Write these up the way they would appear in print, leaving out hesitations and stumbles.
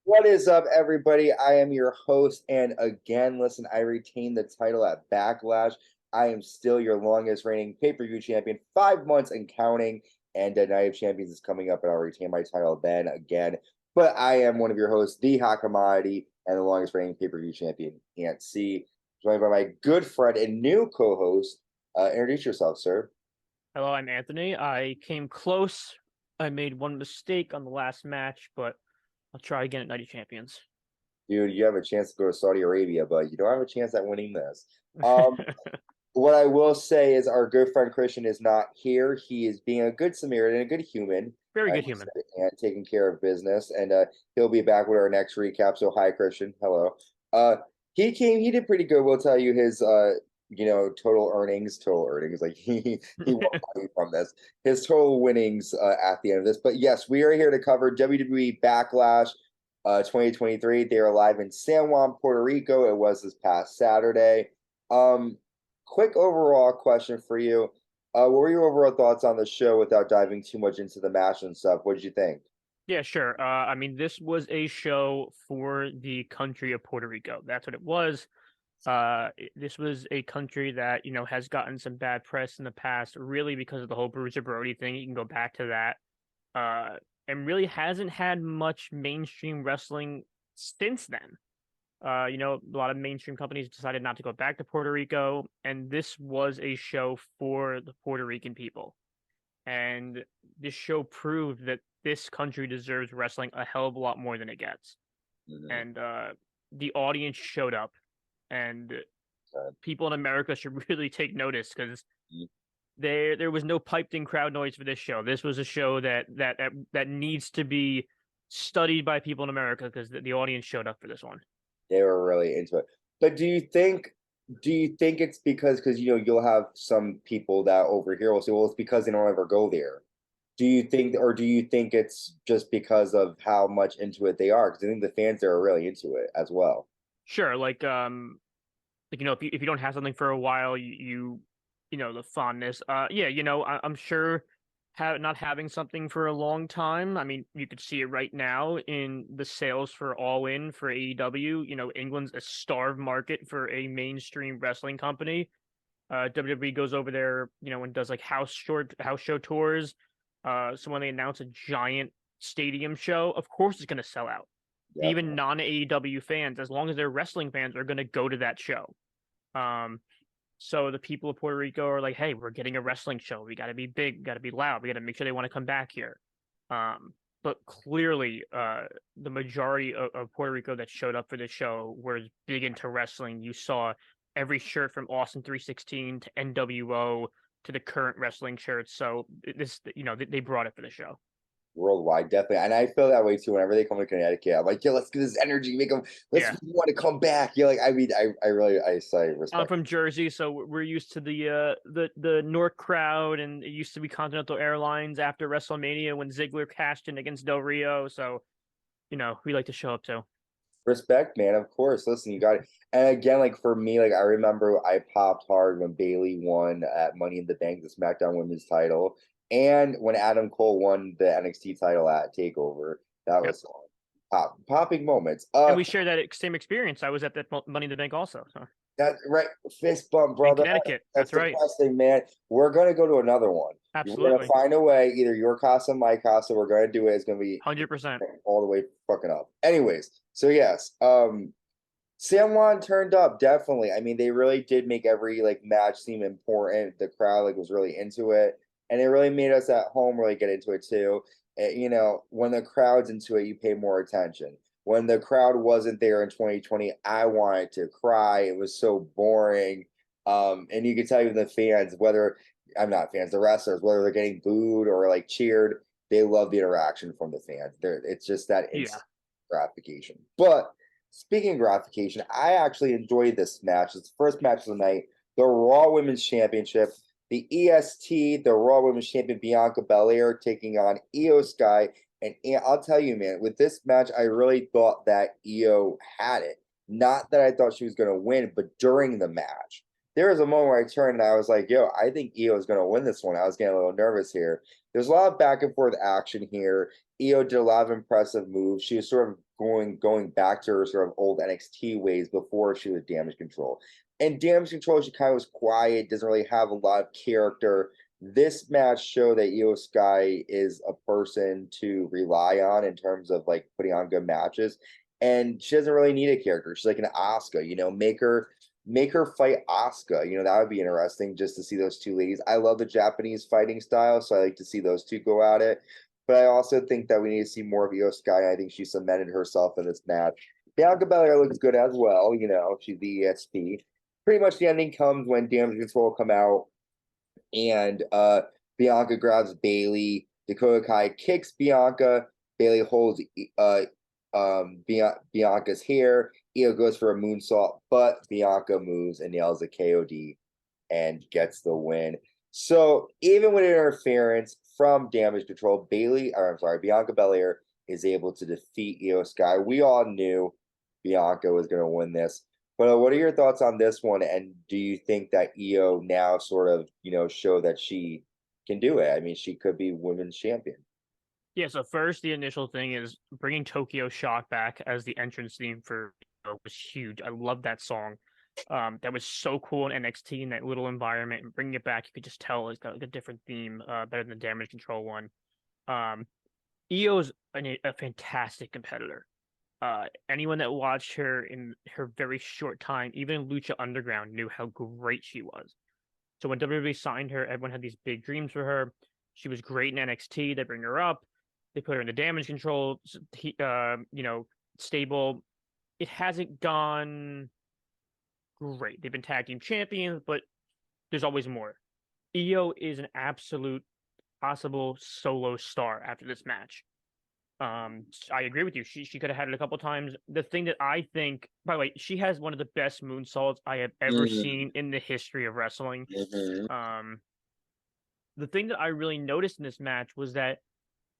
What is up, everybody? I am your host, and again, listen, I retained the title at Backlash. I am still your longest reigning pay-per-view champion, 5 months and counting. And Night of Champions is coming up, and I'll retain my title then again. But I am one of your hosts, the Hot Commodity, and the longest reigning pay-per-view champion, Can't See. Joined by my good friend and new co-host. Introduce yourself, sir. Hello, I'm Anthony. I came close. I made one mistake on the last match, but I'll try again at Night of Champions. Dude, you have a chance to go to Saudi Arabia, but you don't have a chance at winning this. What I will say is our good friend Christian is not here. He is being a good Samaritan, a good human, Very good human. and taking care of business. And he'll be back with our next recap. So hi, Christian. Hello. He did pretty good. We'll tell you his total earnings. Like he won money from this. His total winnings at the end of this. But yes, we are here to cover WWE Backlash 2023. They are live in San Juan, Puerto Rico. It was this past Saturday. Quick overall question for you. What were your overall thoughts on the show without diving too much into the match and stuff? What did you think? Yeah, sure. I mean, this was a show for the country of Puerto Rico. That's what it was. This was a country that, has gotten some bad press in the past, really because of the whole Bruiser Brody thing. You can go back to that. And really hasn't had much mainstream wrestling since then. A lot of mainstream companies decided not to go back to Puerto Rico, and this was a show for the Puerto Rican people. And this show proved that this country deserves wrestling a hell of a lot more than it gets. Mhm. And the audience showed up, and people in America should really take notice because Mhm. there was no piped in crowd noise for this show. This was a show that needs to be studied by people in America because the audience showed up for this one. They were really into it. But do you think it's because you'll have some people that over here will say, well, it's because they don't ever go there. Do you think it's just because of how much into it they are? Because I think the fans there are really into it as well. Sure, if you don't have something for a while, the fondness. Yeah, I'm sure not having something for a long time. I mean, you could see it right now in the sales for All In for AEW. England's a starved market for a mainstream wrestling company. WWE goes over there, and does like house show tours. So when they announce a giant stadium show, of course it's going to sell out. Yeah. Even non AEW fans, as long as they're wrestling fans, are going to go to that show. So the people of Puerto Rico are like, hey, we're getting a wrestling show. We got to be big, got to be loud. We got to make sure they want to come back here. But clearly, the majority of Puerto Rico that showed up for the show was big into wrestling. You saw every shirt from Austin 316 to NWO to the current wrestling shirts. So they brought it for the show. Worldwide, definitely. And I feel that way too whenever they come to Connecticut. I'm like, yo, let's get this energy, make them let's Yeah. want to come back. You're like, I mean, I really I say I'm respect. from Jersey, so we're used to the North crowd, and it used to be Continental Airlines after WrestleMania when Ziggler cashed in against Del Rio. So, we like to show up too. Respect, man, of course. Listen, you got it. And again, like for me, like I remember I popped hard when Bailey won at Money in the Bank, the SmackDown Women's title, and when Adam Cole won the NXT title at Takeover. That Yep. was popping moments. And we share that same experience. I was at that Money in the Bank also. So That right, fist bump, in brother. Connecticut. That's That's right. depressing, man. We're gonna go to another one. We're gonna Absolutely. find a way, either your casa, my casa. We're gonna do it. It's gonna be 100%. all the way fucking up. Anyways, so yes, San Juan turned up definitely. I mean, they really did make every like match seem important. The crowd like was really into it, and it really made us at home really get into it too. When the crowd's into it, you pay more attention. When the crowd wasn't there in 2020, I wanted to cry. It was so boring. And you could tell even the fans, whether I'm not fans, the wrestlers, whether they're getting booed or like cheered, they love the interaction from the fans. It's just that Yeah. instant gratification. But speaking of gratification, I actually enjoyed this match. It's the first match of the night, the Raw Women's Championship. The EST, the Raw Women's Champion Bianca Belair taking on Io Sky. And I'll tell you, man, with this match, I really thought that Io had it. Not that I thought she was going to win, but during the match, there was a moment where I turned and I was like, yo, I think Io is gonna win this one. I was getting a little nervous here. There's a lot of back and forth action here. Io did a lot of impressive moves. She was sort of going back to her sort of old NXT ways before she was Damage Control. And Damage Control, she kind of was quiet, doesn't really have a lot of character. This match showed that Io Sky is a person to rely on in terms of like putting on good matches. And she doesn't really need a character. She's like an Asuka, make her fight Asuka. That would be interesting just to see those two ladies. I love the Japanese fighting style, so I like to see those two go at it. But I also think that we need to see more of Io Sky. I think she cemented herself in this match. Bianca Belair looks good as well. She's the ESP. Pretty much the ending comes when Damage Control come out and Bianca grabs Bailey. Dakota Kai kicks Bianca. Bailey holds Bianca's hair. Io goes for a moonsault, but Bianca moves and nails a KOD and gets the win. So even with interference from Damage Control, Bianca Belair is able to defeat Io Sky. We all knew Bianca was going to win this. But what are your thoughts on this one? And do you think that Io now sort of, show that she can do it? I mean, she could be women's champion. Yeah, so first, the initial thing is bringing Tokyo Shock back as the entrance theme for was huge. I love that song. That was so cool in NXT in that little environment, and bringing it back, you could just tell it's got like a different theme, better than the Damage Control one. Io's a fantastic competitor. Anyone that watched her in her very short time, even in Lucha Underground, knew how great she was. So when WWE signed her, everyone had these big dreams for her. She was great in NXT. They bring her up. They put her in the Damage Control, stable. It hasn't gone great. They've been tag team champions, but there's always more. Io is an absolute possible solo star after this match. I agree with you. She could have had it a couple times. The thing that I think, by the way, she has one of the best moonsaults I have ever seen in the history of wrestling. The thing that I really noticed in this match was that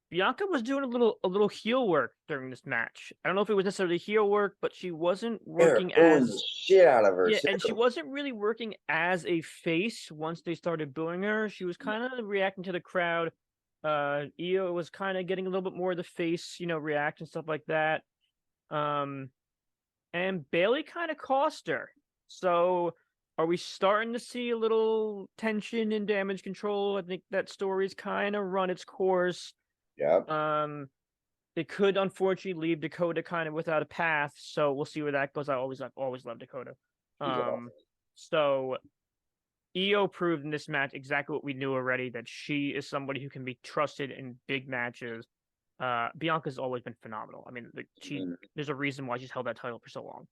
Bianca was doing a little heel work during this match. I don't know if it was necessarily heel work, but she wasn't working Booing the as shit out of her. yeah, and she wasn't really working as a face once they started booing her. She was kind of reacting to the crowd. Io was kind of getting a little bit more of the face, reaction stuff like that. And Bailey kind of cost her. So are we starting to see a little tension in Damage Control? I think that story's kind of run its course. Yeah. It could unfortunately leave Dakota kind of without a path, so we'll see where that goes. I've always loved Dakota. So Io proved in this match exactly what we knew already, that she is somebody who can be trusted in big matches. Bianca's always been phenomenal. I mean, there's a reason why she's held that title for so long.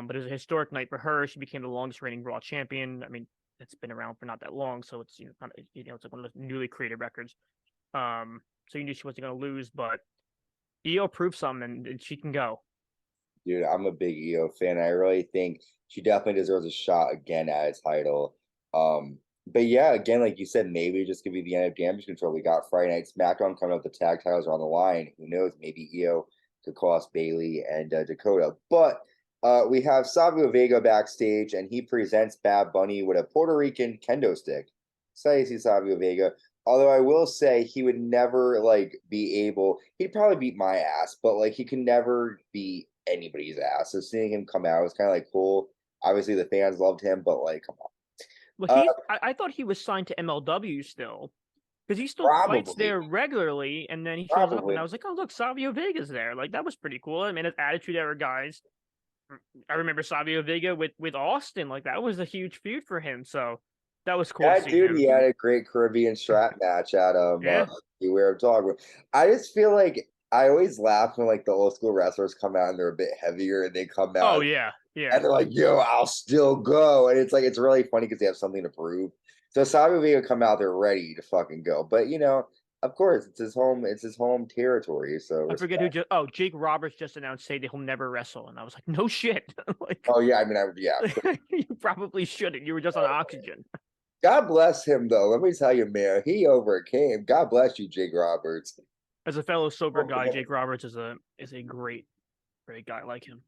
But it was a historic night for her. She became the longest reigning Raw champion. I mean, it's been around for not that long, so it's it's like one of those newly created records. So you knew she wasn't going to lose, but Io proved something, and she can go. Dude, I'm a big Io fan. I really think she definitely deserves a shot again at a title. But yeah, again, like you said, maybe it just could be the end of Damage Control. We got Friday Night SmackDown coming up. The tag titles are on the line. Who knows? Maybe Io could cost Bailey and Dakota. But we have Savio Vega backstage, and he presents Bad Bunny with a Puerto Rican kendo stick. Excited to see Savio Vega. Although I will say he would never be able. He'd probably beat my ass, but he could never beat anybody's ass. So seeing him come out was kind of cool. Obviously, the fans loved him, but come on. Well, I thought he was signed to MLW still, because he still fights there regularly, and then he shows up, and I was like, oh, look, Savio Vega's there. Like, that was pretty cool. I mean, his Attitude Era guys. I remember Savio Vega with Austin. Like, that was a huge feud for him, so that was cool to see Dude, him. he had a great Caribbean strap match at Yeah. Beware of Dog. I just feel like I always laugh when the old school wrestlers come out and they're a bit heavier and they come out. Oh yeah, yeah. And they're like, "Yo, I'll still go," and it's really funny because they have something to prove. So Savio Vega come out, they're ready to fucking go. But of course, it's his home territory. So I forget who just. Oh, Jake Roberts just announced say that he'll never wrestle, and I was like, no shit. Oh yeah, I mean, you probably shouldn't. You were just on oxygen. God bless him, though. Let me tell you, man, he overcame. God bless you, Jake Roberts. As a fellow sober guy, Jake Roberts is a great guy. I like him.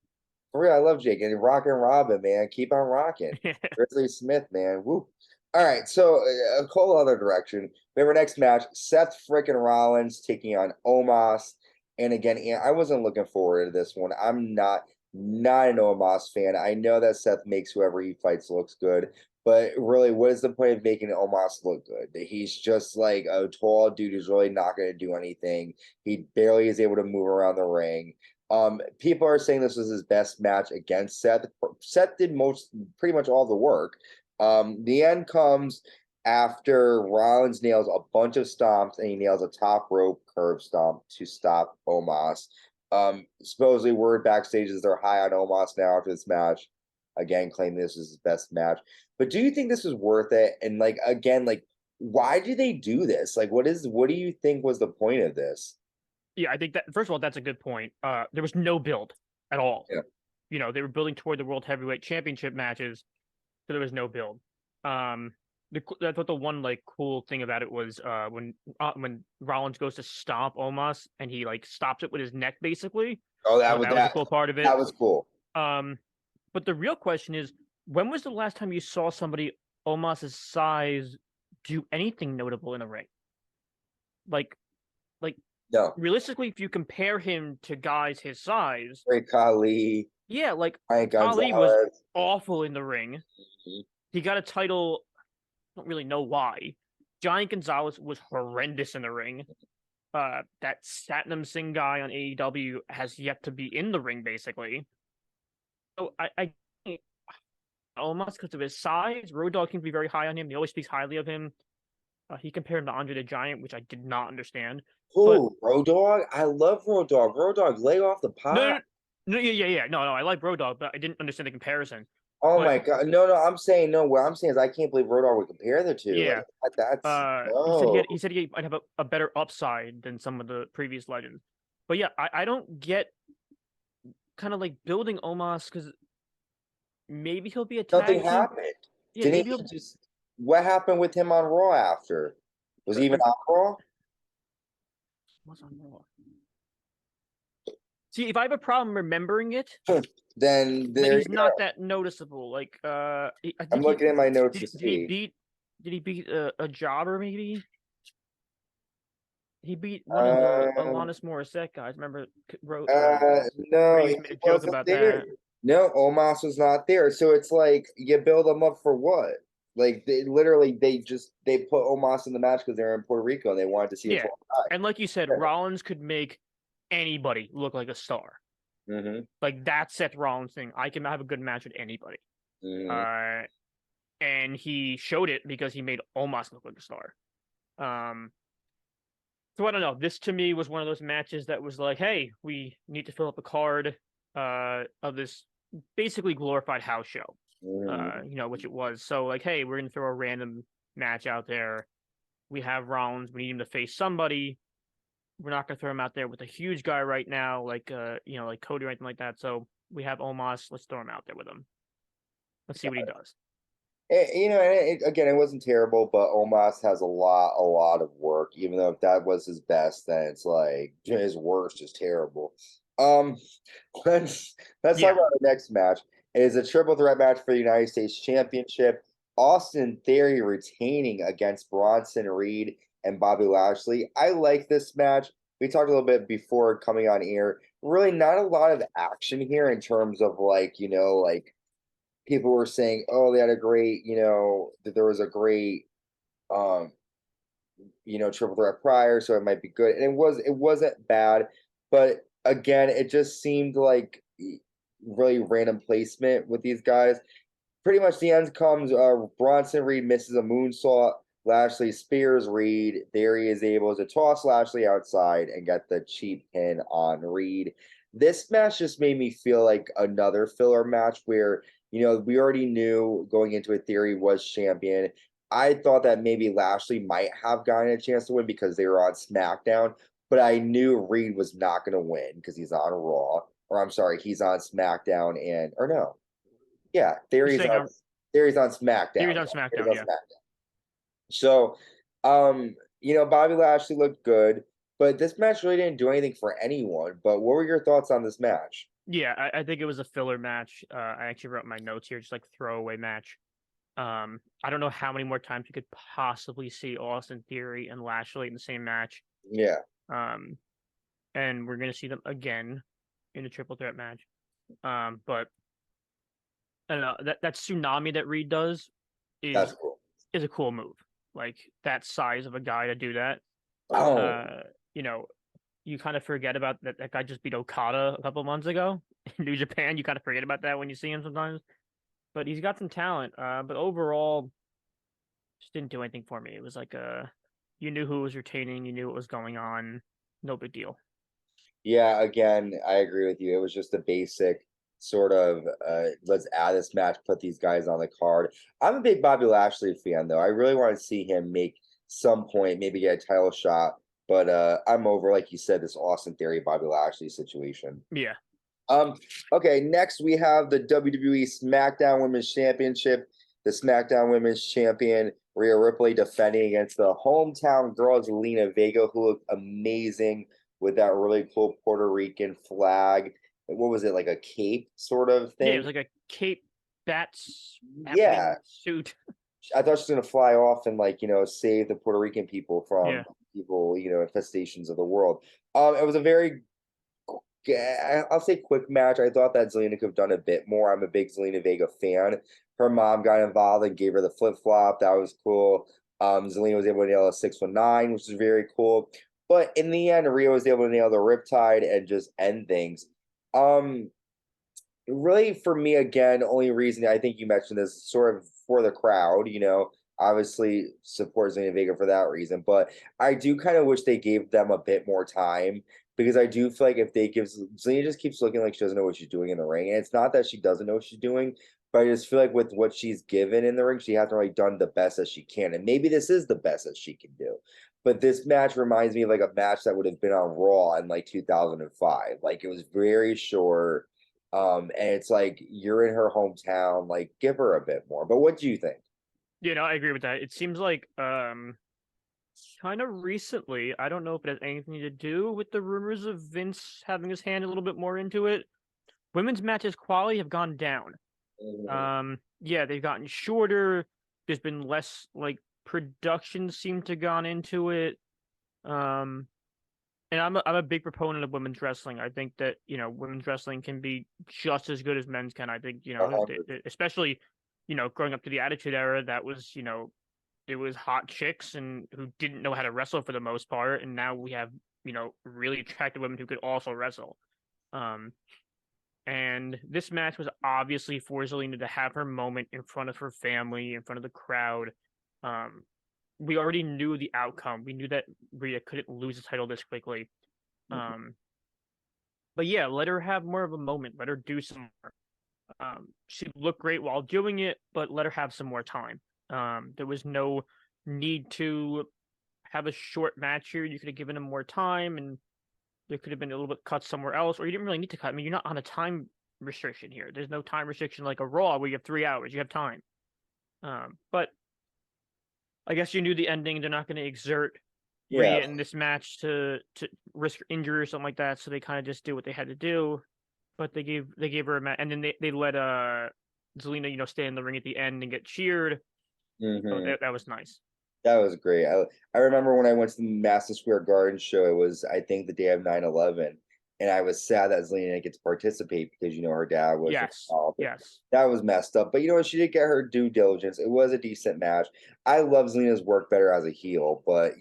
For real, I love Jake and rockin' Robin, man. Keep on rocking. Grizzly Smith, man. Woo. All right, so a whole other direction. We have our next match: Seth frickin' Rollins taking on Omos. And again, I wasn't looking forward to this one. I'm not an Omos fan. I know that Seth makes whoever he fights looks good, but really, what is the point of making Omos look good? He's just like a tall dude who's really not going to do anything. He barely is able to move around the ring. People are saying this was his best match against Seth. Seth did pretty much all the work. The end comes after Rollins nails a bunch of stomps and he nails a top rope curve stomp to stop Omos. Supposedly word backstage is they're high on Omos now after this match. Again, claiming this is his best match. But do you think this was worth it? And like again, like why do they do this? Like what do you think was the point of this? Yeah, I think that first of all, that's a good point. There was no build at all. Yeah. They were building toward the World Heavyweight Championship matches, so there was no build. Um, I thought the one like cool thing about it was when Rollins goes to stomp Omos and he like stops it with his neck basically. Oh, I thought that was a cool part of it. that was cool. Um, but the real question is, when was the last time you saw somebody Omos's size do anything notable in a ring? Like, like No. realistically, if you compare him to guys his size, Great Khali, yeah, like Ryan Ali was Gonzalez. awful in the ring. He got a title. I don't really know why. Giant Gonzalez was horrendous in the ring. That Satnam Singh guy on AEW has yet to be in the ring, basically. So I almost because of his size, Road Dogg can be very high on him. He always speaks highly of him. He compared him to Andre the Giant, which I did not understand. But Who? Road Dogg? I love Road Dogg. Road Dogg, lay off the no, pot. yeah. No, I like Road Dogg, but I didn't understand the comparison. Oh But my God. No, I'm saying no. What I'm saying is I can't believe Road Dogg would compare the two. Like yeah, that's he said no. he said he might have a better upside than some of the previous legends. But yeah, I don't get kind of like building Omos because maybe he'll be a Nothing tag team. happened. Yeah, Didn't maybe he he'll. just what happened with him on Raw after? Was he even I on Raw? was on Raw. See, if I have a problem remembering it, Then then there you he's go. not that noticeable. Like, I I'm think looking at my notes to did he see. beat a jobber maybe? He beat one of the Um, Alanis Morissette guys. Remember, no, Reeves he made a joke wasn't about there. that. No, Omos was not there. So it's like you build them up for what? Like they literally they put Omos in the match because they're in Puerto Rico and they wanted to see a Yeah, tall guy. and like you said, Rollins could make anybody look like a star. Mm-hmm. Like that Seth Rollins thing. I can have a good match with anybody. Mm-hmm. Uh, and he showed it because he made Omos look like a star. Um, so I don't know. This to me was one of those matches that was like, hey, we need to fill up a card of this basically glorified house show. Mm-hmm. Which it was. So like, hey, we're gonna throw a random match out there. We have Rollins. We need him to face somebody. We're not gonna throw him out there with a huge guy right now, like like Cody or anything like that. So we have Omos. Let's throw him out there with him. Let's see what he does. Again, it wasn't terrible, but Omos has a lot of work. Even though if that was his best, then it's like his worst is terrible. Um, let's talk Yeah, about the next match. It is a triple threat match for the United States Championship. Austin Theory retaining against Bronson Reed and Bobby Lashley. I like this match. We talked a little bit before coming on air. Really, not a lot of action here in terms of like people were saying, oh, they had a great, that there was a great, um, triple threat prior, so it might be good. And it wasn't bad, but again, it just seemed like really random placement with these guys. Pretty much the end comes, Bronson Reed misses a moonsault. Lashley spears Reed. There he is able to toss Lashley outside and get the cheap pin on Reed. This match just made me feel like another filler match where, we already knew going into it Theory was champion. I thought that maybe Lashley might have gotten a chance to win because they were on SmackDown, but I knew Reed was not going to win because he's on Raw. Or I'm sorry, he's on SmackDown or no. Yeah, you're saying Theory's on SmackDown. Theory's on Yeah, Theory's SmackDown. on Yeah, SmackDown. So, Bobby Lashley looked good, but this match really didn't do anything for anyone. But what were your thoughts on this match? Yeah, I think it was a filler match. I actually wrote my notes here, just like throwaway match. I don't know how many more times we could possibly see Austin Theory and Lashley in the same match. Yeah, Um, and we're gonna see them again in a triple threat match. But I don't know, that tsunami that Reed does that's is cool. is a cool move. Like that size of a guy to do that. Oh, Uh, you know, you kind of forget about that guy just beat Okada a couple months ago in New Japan. You kind of forget about that when you see him sometimes. But he's got some talent. But overall, just didn't do anything for me. It was like you knew who was retaining, you knew what was going on. No big deal. yeah, again, I agree with you. It was just a basic sort of let's add this match, put these guys on the card. I'm a big Bobby Lashley fan though. I really want to see him make some point, maybe get a title shot. But I'm over, like you said, this Austin Theory Bobby Lashley situation. Yeah. Um, okay, next we have the WWE SmackDown Women's Championship. The SmackDown Women's Champion Rhea Ripley defending against the hometown girl Zelina Vega, who looked amazing with that really cool Puerto Rican flag. What was it, like a cape sort of Yeah, it thing? was like a cape batwing Yeah, suit. I thought she was gonna fly off and like save the Puerto Rican people from Yeah. people infestations of the world. It was a very yeah, I'll say quick match. I thought that Zelina could have done a bit more. I'm a big Zelina Vega fan. Her mom got involved and gave her the flip flop. That was cool. Zelina was able to nail a 619, which is very cool. But in the end, Rio was able to nail the Riptide and just end things. Um, really for me again, only reason I think you mentioned this sort of for the crowd, obviously support Zelina Vega for that reason, but I do kind of wish they gave them a bit more time because I do feel like if they give Zelina just keeps looking like she doesn't know what she's doing in the ring, and it's not that she doesn't know what she's doing, but I just feel like with what she's given in the ring, she hasn't really done the best that she can, and maybe this is the best that she can do. But this match reminds me of like a match that would have been on Raw in like 2005. Like it was very short, and it's like you're in her hometown, like give her a bit more. But what do you think? I agree with that. It seems like kind of recently, I don't know if it has anything to do with the rumors of Vince having his hand a little bit more into it. Women's matches quality have gone down. Mhm. Yeah, they've gotten shorter. There's been less like production seem to gone into it. Um, and I'm a big proponent of women's wrestling. I think that women's wrestling can be just as good as men's can. I think A hundred. especially growing up to the Attitude Era, that was it was hot chicks and who didn't know how to wrestle for the most part, and now we have really attractive women who could also wrestle. Um, and this match was obviously for Zelina to have her moment in front of her family, in front of the crowd. Um, we already knew the outcome. We knew that Rhea couldn't lose the title this quickly. Um, but yeah, let her have more of a moment. Let her do some more. She looked great while doing it, but let her have some more time. There was no need to have a short match here. You could have given him more time, and there could have been a little bit cut somewhere else, or you didn't really need to cut. I mean, you're not on a time restriction here. There's no time restriction like a Raw where you have 3 hours. You have time. But I guess you knew the ending. They're not going to exert Yeah. Rhea in this match to risk injury or something like that. So they kind of just did what they had to do. But they gave her a match, and then they let Zelina stay in the ring at the end and get cheered. So Hmm. that was nice. That was great. I remember when I went to the Madison Square Garden show, it was, I think, the day of 9/11, and I was sad that Zelina didn't get to participate because, her dad was Yes, involved. yes. That was messed up. But, she did get her due diligence. It was a decent match. I love Zelina's work better as a heel, but,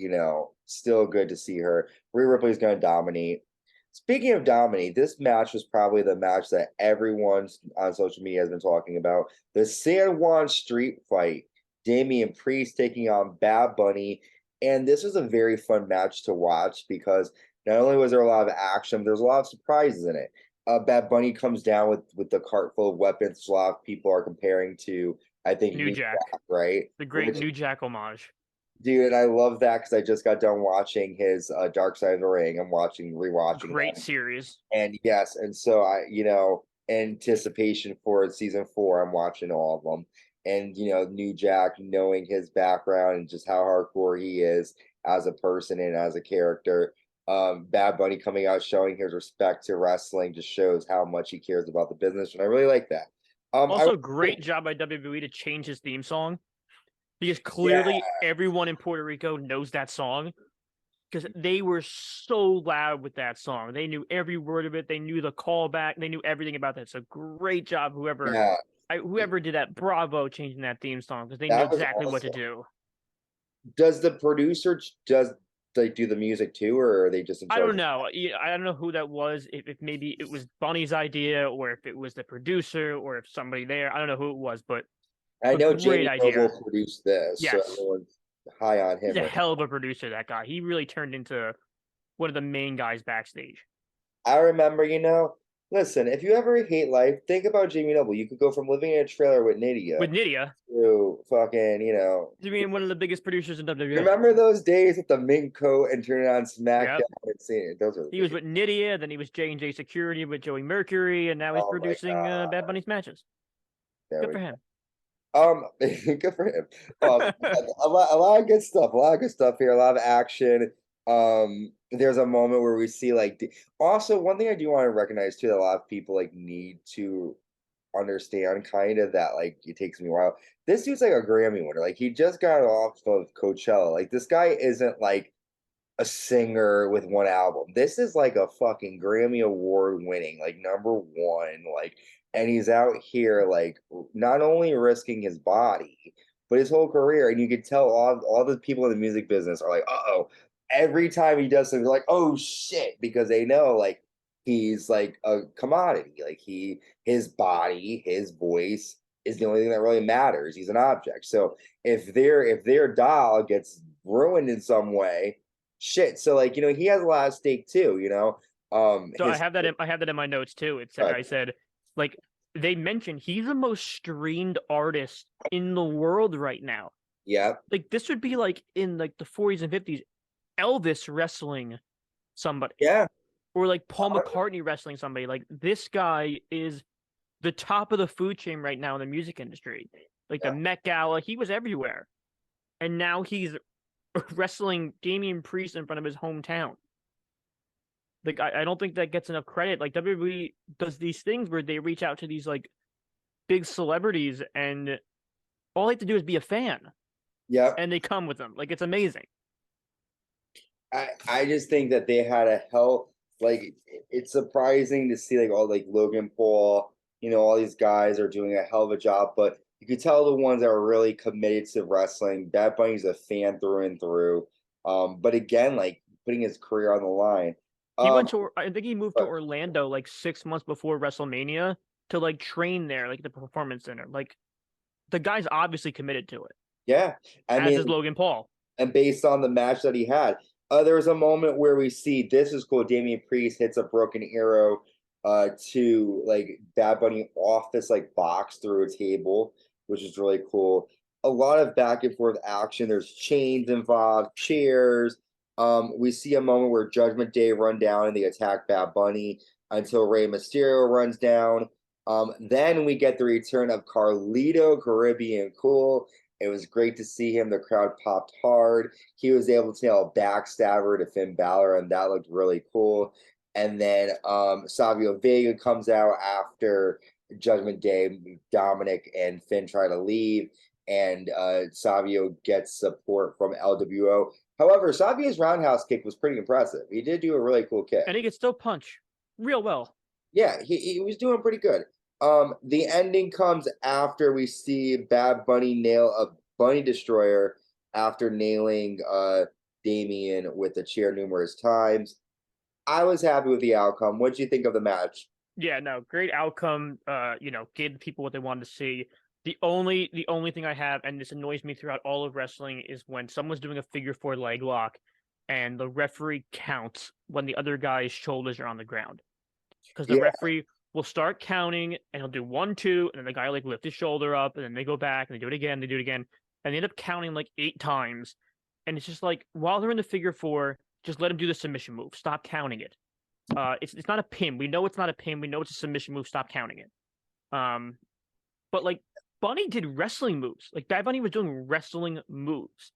still good to see her. Rhea Ripley's going to dominate. Speaking of dominate, this match was probably the match that everyone on social media has been talking about. The San Juan Street Fight. Damian Priest taking on Bad Bunny. And this was a very fun match to watch because not only was there a lot of action, there's a lot of surprises in it. Bad Bunny comes down with the cart full of weapons. A lot of people are comparing to, I think, New New Jack, Jack, right? the great Which, New Jack homage. dude, I love that because I just got done watching his Dark Side of the Ring. I'm rewatching Great them. series. And yes, and so anticipation for season 4, I'm watching all of them. And New Jack, knowing his background and just how hardcore he is as a person and as a character. Bad Bunny coming out showing his respect to wrestling just shows how much he cares about the business, and I really like that. I Also, great job by WWE to change his theme song because yeah, clearly everyone in Puerto Rico knows that song because they were so loud with that song. They knew every word of it. They knew the callback. They knew everything about that. So great job, yeah, whoever did that. Bravo, changing that theme song because they knew that was exactly what to awesome. do. Does the producer does they do the music too, or are they just in I charge don't of know. I don't know who that was. If maybe it was Bunny's idea, or if it was the producer, or if somebody there. I don't know who it was, I but know great Jamie idea. Noble produced this, so Yes, everyone's high on he's him a right hell of a producer. That guy. He really turned into one of the main guys backstage. now. I remember, listen, if you ever hate life, think about Jamie Noble. You could go from living in a trailer with Nydia With Nydia, to fucking, to being one of the biggest producers in WWE. remember those days with the mink coat and turning on SmackDown Yep. and seeing it? Those are the He was days. with Nydia, then he was J&J Security with Joey Mercury, and now he's Oh my producing Bad God. Bunny's matches. There Good we for go. him. Good for him. A lot of good stuff. A lot of good stuff here. A lot of action. There's a moment where we see like also one thing I do want to recognize too that a lot of people like need to understand kind of that like it takes me a while. This dude's like a Grammy winner. Like he just got off of Coachella. Like this guy isn't like a singer with one album. This is like a fucking Grammy award winning, like number one, like, and he's out here like not only risking his body, but his whole career. And you could tell all the people in the music business are like, oh, every time he does something, they're like, oh shit, because they know like he's like a commodity. Like his body, his voice is the only thing that really matters. He's an object. So if their doll gets ruined in some way, shit. So like, he has a lot of stake too, So his I have that in my notes too. I but said like they mentioned he's the most streamed artist in the world right now. yeah, Like this would be like in like the 40s and 50s, Elvis wrestling somebody, yeah, or like Paul McCartney wrestling somebody. Like this guy is the top of the food chain right now in the music industry. Like the yeah, Met Gala, he was everywhere. And now he's wrestling Damian Priest in front of his hometown. Like I don't think that gets enough credit. Like WWE does these things where they reach out to these like big celebrities and all they have to do is be a fan yeah. and they come with them. Like it's amazing. I just think that they had a hell like it's surprising to see like all like Logan Paul, all these guys are doing a hell of a job, but you could tell the ones that are really committed to wrestling. Bad Bunny's a fan through and through. But again, like putting his career on the line. He Um, went to I think he moved to but Orlando like 6 months before WrestleMania to like train there, like the performance center. Like the guy's obviously committed to it, yeah, I as mean, is Logan Paul. and based on the match that he had. There was a moment where we see this is cool. Damian Priest hits a broken arrow to like Bad Bunny off this like box through a table, which is really cool. A lot of back and forth action. There's chains involved, chairs. We see a moment where Judgment Day run down and they attack Bad Bunny until Rey Mysterio runs down. Then we get the return of Carlito Caribbean Cool. It was great to see him. The crowd popped hard. He was able to nail a backstabber to Finn Balor, and that looked really cool. And then Savio Vega comes out after Judgment Day. Dominic and Finn try to leave, and Savio gets support from LWO. However, Savio's roundhouse kick was pretty impressive. He did do a really cool kick. And he could still punch real well. Yeah, he was doing pretty good. The ending comes after we see Bad Bunny nail a Bunny Destroyer after nailing Damien with the chair numerous times. I was happy with the outcome. What did you think of the match? Yeah, no, great outcome. Gave the people what they wanted to see. The only thing I have, and this annoys me throughout all of wrestling, is when someone's doing a figure four leg lock and the referee counts when the other guy's shoulders are on the ground. Because the Yeah, referee will start counting and he'll do 1, 2, and then the guy like lift his shoulder up, and then they go back and they do it again, and they end up counting like 8 times. And it's just like while they're in the figure four, just let him do the submission move. Stop counting it. It's not a pin. We know it's not a pin. We know it's a submission move. Stop counting it. But like Bunny did wrestling moves. Like Bad Bunny was doing wrestling moves.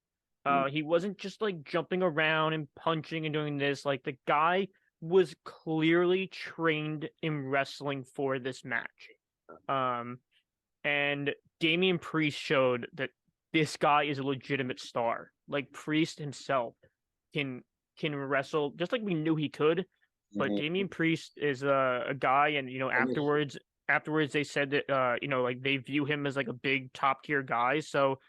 He wasn't just like jumping around and punching and doing this. Like the guy was clearly trained in wrestling for this match. Um, and Damian Priest showed that this guy is a legitimate star. Like Priest himself can can wrestle just like we knew he could. But Mhm. Damian Priest is a guy, and I mean, afterwards they said that like they view him as like a big top tier guy. So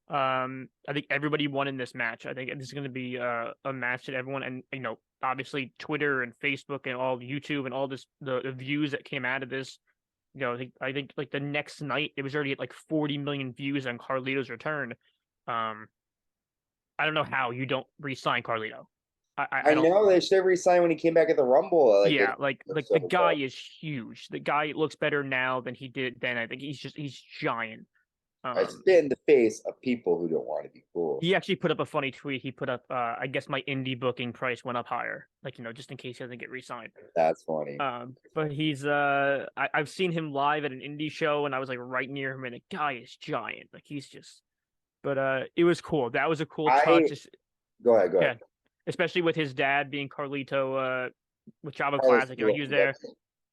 I think everybody won in this match. I think this is going to be a match that everyone, and obviously Twitter and Facebook and all YouTube and all this the views that came out of this. I think like the next night it was already at like 40 million views on Carlito's return. Um, I don't know how you don't re-sign Carlito. I I don't. know they should have re-signed when he came back at the Rumble. Like Yeah, it, like the so, guy is huge. The guy looks better now than he did then. I think he's giant. I Um, spit in the face of people who don't want to be cool. he actually put up a funny tweet. He put up, I guess my indie booking price went up higher, like just in case he doesn't get re-signed. That's funny. But I've seen him live at an indie show, and I was like right near him, and the guy is giant. Like he's just, but it was cool. That was a cool touch. I Go ahead, go ahead. Yeah, especially with his dad being Carlito, with Chavo Carlos, Classic. He was there,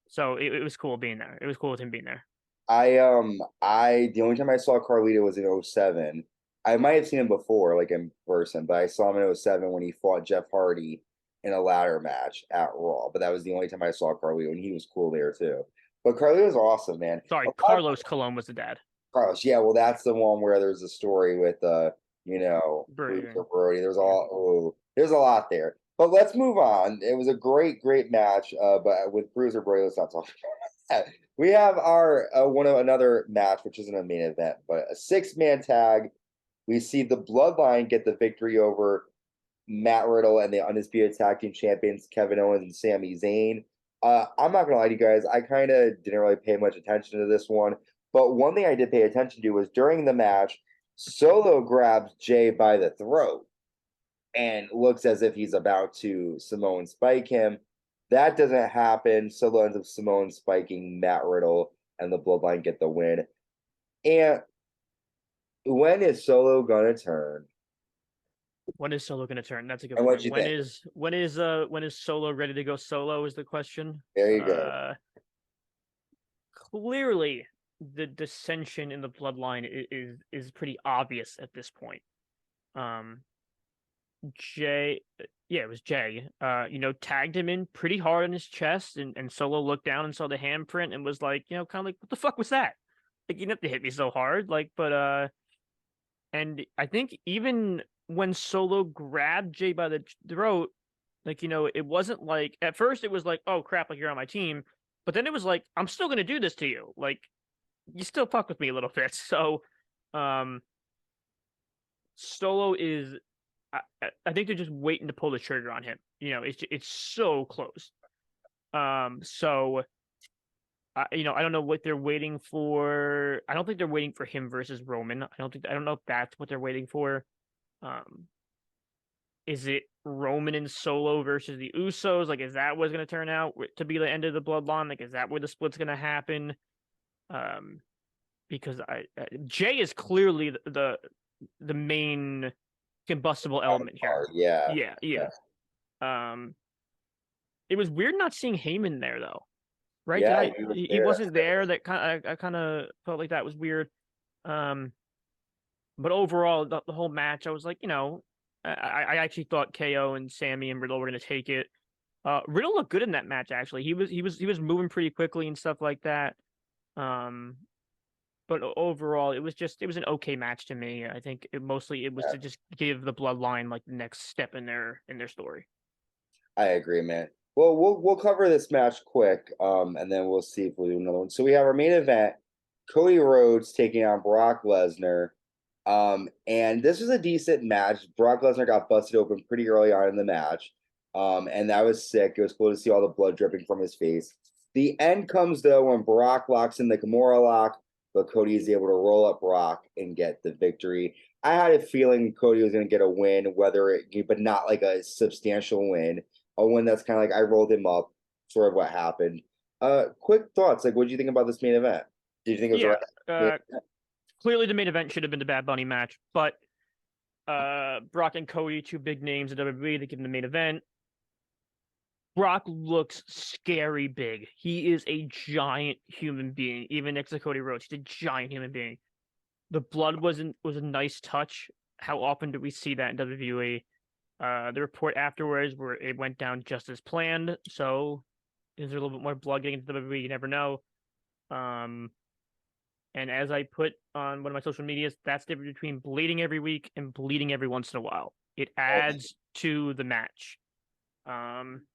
so it was cool being there. It was cool with him being there. I the only time I saw Carlito was in '07. I might have seen him before, like in person, but I saw him in '07 when he fought Jeff Hardy in a ladder match at Raw. But that was the only time I saw Carlito, and he was cool there too. But Carlito's awesome, man. Sorry, A lot Carlos Colon was the dad. Carlos, yeah, well, that's the one where there's a story with Bruce Brody. or Brody. Yeah. There's a lot there. But let's move on. It was a great, great match. But with Bruce or Brody, let's not talk about that. We have our one of another match, which isn't a main event, but a six-man tag. We see the Bloodline get the victory over Matt Riddle and the undisputed tag team champions Kevin Owens and Sami Zayn. I'm not gonna lie to you guys, I kind of didn't really pay much attention to this one, but one thing I did pay attention to was during the match, Solo grabs Jay by the throat and looks as if he's about to Samoan spike him. That doesn't happen. Solo ends up Samoan spiking Matt Riddle, and the Bloodline get the win. And when is Solo gonna turn? When is Solo gonna turn? That's a good And what point. you think? When is Solo ready to go solo is the question. There you go. Clearly the dissension in the bloodline is pretty obvious at this point. Um Jay, yeah, it was Jay. Tagged him in pretty hard on his chest, and Solo looked down and saw the handprint and was like, kind of like, what the fuck was that? Like, you didn't have to hit me so hard, like, but and I think even when Solo grabbed Jay by the throat, like, it wasn't like at first it was like, oh crap, like you're on my team, but then it was like, I'm still gonna do this to you, like, you still fuck with me a little bit. So, um, Solo is I think they're just waiting to pull the trigger on him. It's so close. So I don't know what they're waiting for. I don't think they're waiting for him versus Roman. I don't know if that's what they're waiting for. Um, is it Roman and Solo versus the Usos? Like, is that what's going to turn out to be the end of the bloodline? Like, is that where the split's going to happen? Um, because Jay is clearly the main combustible element here. Yeah. Yeah, yeah. Um, it was weird not seeing Heyman there though, right? Yeah, He wasn't there. That I kind of felt like that was weird. Um, but overall, the whole match, I was like, I actually thought KO and Sammy and Riddle were gonna take it. Riddle looked good in that match. Actually, he was moving pretty quickly and stuff like that. Um, but overall, it was an okay match to me. I think mostly it was to just give the bloodline like the next step in their story. I agree, man. Well, we'll cover this match quick, and then we'll see if we'll do another one. So we have our main event, Cody Rhodes taking on Brock Lesnar. And this was a decent match. Brock Lesnar got busted open pretty early on in the match. And that was sick. It was cool to see all the blood dripping from his face. The end comes though when Brock locks in the Kimura lock, but Cody is able to roll up Brock and get the victory. I had a feeling Cody was going to get a win, but not like a substantial win. A win that's kind of like I rolled him up, sort of what happened. Quick thoughts. Like, what do you think about this main event? Did you think it was the Yeah, right? clearly the main event should have been the Bad Bunny match, but Brock and Cody, two big names in WWE. They give him the main event. Brock looks scary big. He is a giant human being, even next to Cody Rhodes. He's a giant human being. The blood was a nice touch. How often do we see that in WWE? The report afterwards where it went down just as planned. So is there a little bit more blood getting into WWE? You never know. And as I put on one of my social medias, that's the difference between bleeding every week and bleeding every once in a while. It adds to the match.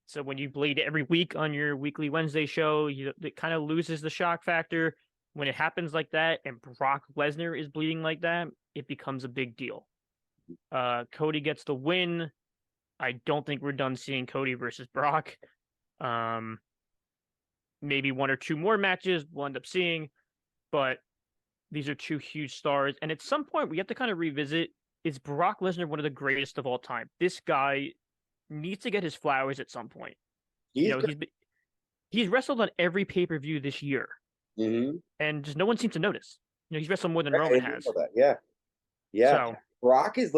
So when you bleed every week on your weekly Wednesday show, it kind of loses the shock factor. When it happens like that and Brock Lesnar is bleeding like that, it becomes a big deal. Cody gets the win. I don't think we're done seeing Cody versus Brock. Maybe one or two more matches we'll end up seeing, but these are two huge stars. And at some point, we have to kind of revisit, is Brock Lesnar one of the greatest of all time? This guy needs to get his flowers at some point. He's wrestled on every pay-per-view this year. Mm-hmm. And just no one seems to notice. He's wrestled more than Roman has. Yeah. So, Brock is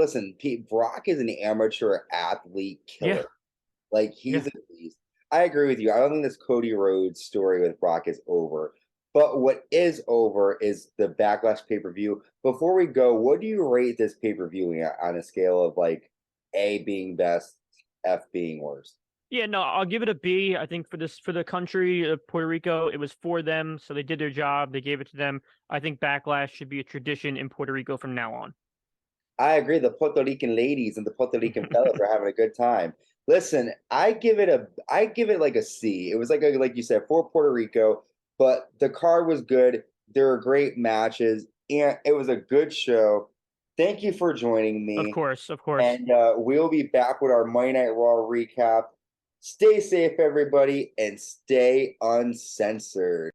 Brock is an amateur athlete killer. Yeah. Like he's a beast. I agree with you. I don't think this Cody Rhodes story with Brock is over. But what is over is the Backlash pay-per-view. Before we go, what do you rate this pay-per-view on a scale of like A being best, F being worst? Yeah, no, I'll give it a B. I think for the country of Puerto Rico, it was for them, so they did their job. They gave it to them. I think Backlash should be a tradition in Puerto Rico from now on. I agree. The Puerto Rican ladies and the Puerto Rican fellas are having a good time. Listen, I give it like a C. It was like you said, for Puerto Rico, but the card was good. There were great matches, and it was a good show. Thank you for joining me. Of course. And we'll be back with our Monday Night Raw recap. Stay safe, everybody, and stay uncensored.